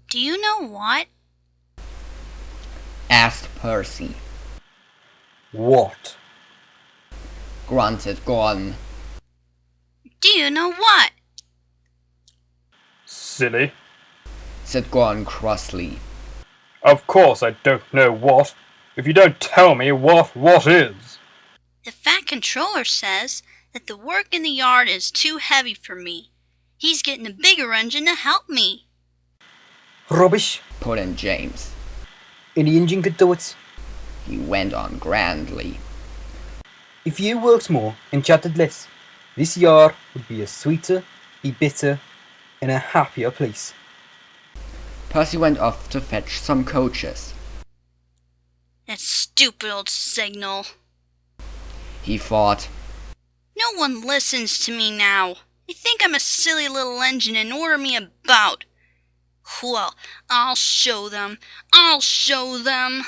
Do you know what? asked Percy. What? Grunted Gordon. Do you know what? Silly. Said Gordon crossly. Of course I don't know what. If you don't tell me what is. The Fat Controller says that the work in the yard is too heavy for me. He's getting a bigger engine to help me. Rubbish. Put in James. Any engine could do it. He went on grandly. If you worked more and chatted less, this yard would be a sweeter, a better, and a happier place. Percy went off to fetch some coaches. That stupid old signal. He thought. No one listens to me now. They think I'm a silly little engine and order me about. Well, I'll show them. I'll show them.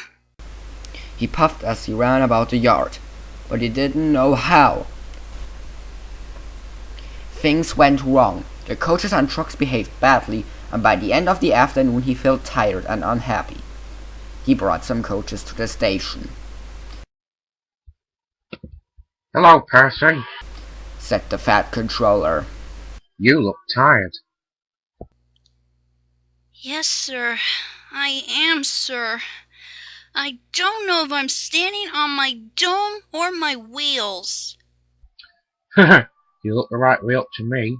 He puffed as he ran about the yard, but he didn't know how. Things went wrong. The coaches and trucks behaved badly, and by the end of the afternoon he felt tired and unhappy. He brought some coaches to the station. "Hello, Percy," said the Fat Controller. "You look tired." Yes, sir. I am, sir. I don't know if I'm standing on my dome or my wheels. "You look the right way up to me."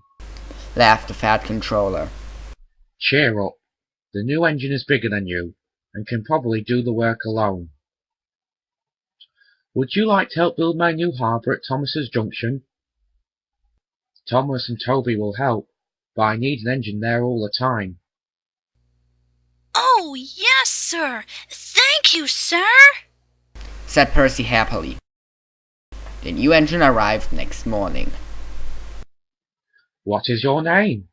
Laughed the Fat Controller. "Cheer up. The new engine is bigger than you, and can probably do the work alone. Would you like to help build my new harbour at Thomas's Junction? Thomas and Toby will help, but I need an engine there all the time." Oh, yes, sir. Thank you, sir. Said Percy happily. The new engine arrived next morning. "What is your name?"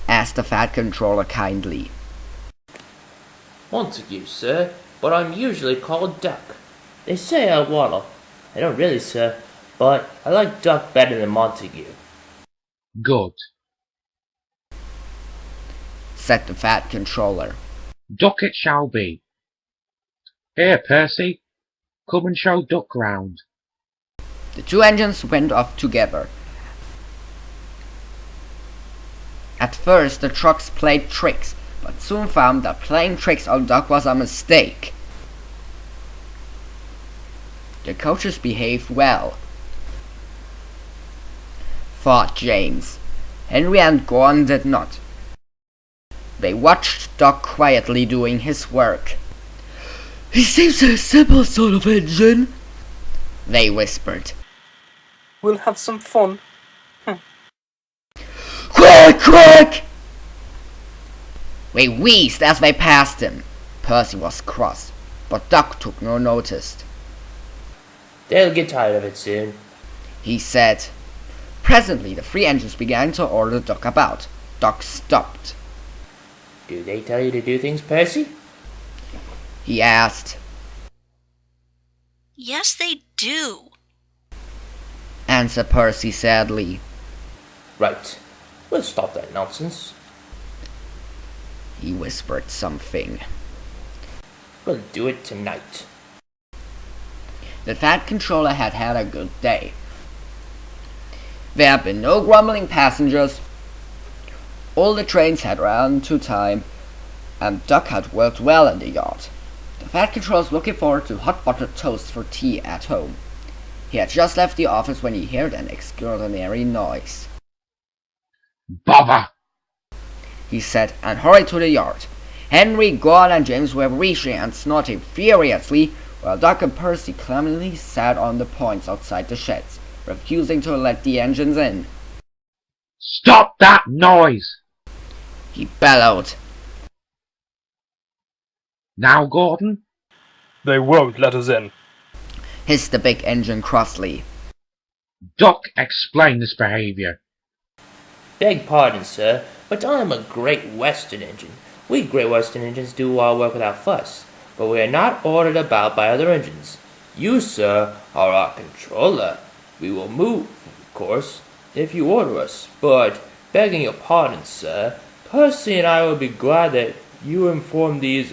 asked the Fat Controller kindly. Montague, sir, but I'm usually called Duck. They say I waddle. I don't really, sir, but I like Duck better than Montague. "Good. Said the Fat Controller. Duck it shall be. Here, Percy, come and show Duck round." The two engines went off together. At first the trucks played tricks, but soon found that playing tricks on Duck was a mistake. The coaches behaved well, thought James. Henry and Gordon did not. They watched Duck quietly doing his work. "He seems a simple sort of engine," they whispered. We'll have some fun. "Quick, quick!" They wheezed as they passed him. Percy was cross, but Duck took no notice. They'll get tired of it soon. He said. Presently the three engines began to order Duck about. Duck stopped. Do they tell you to do things, Percy? He asked. Yes, they do. Answered Percy sadly. Right. We'll stop that nonsense. He whispered something. We'll do it tonight. The Fat Controller had had a good day. There had been no grumbling passengers. All the trains had run to time, and Duck had worked well in the yard. The Fat Controller was looking forward to hot buttered toast for tea at home. He had just left the office when he heard an extraordinary noise. "Bother!" he said, and hurried to the yard. Henry, Gordon, and James were reaching and snorting furiously, while Duck and Percy clumsily sat on the points outside the sheds, refusing to let the engines in. "Stop that noise!" he bellowed. "Now, Gordon." They won't let us in. Hissed the big engine crossly. "Duck, explain this behaviour." Beg pardon, sir, but I am a Great Western engine. We Great Western engines do our work without fuss, but we are not ordered about by other engines. You, sir, are our controller. We will move, of course, if you order us, but, begging your pardon, sir, Percy and I will be glad that you inform these,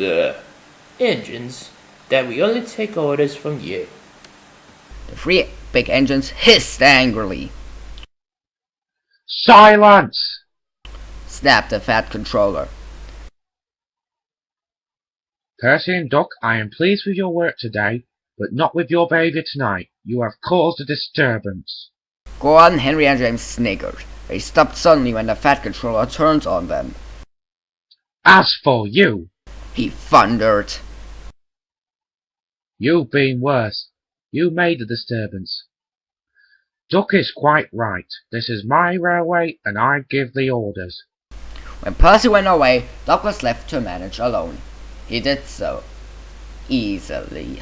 engines that we only take orders from you. The three big engines hissed angrily. Silence! Snapped the Fat Controller. Percy and Duck, I am pleased with your work today, but not with your behavior tonight. You have caused a disturbance. Gordon, Henry, and James sniggered. They stopped suddenly when the Fat Controller turned on them. As for you, He thundered. you've been worse. You made the disturbance. Duck is quite right. This is my railway, and I give the orders. When Percy went away, Doc was left to manage alone. He did so easily.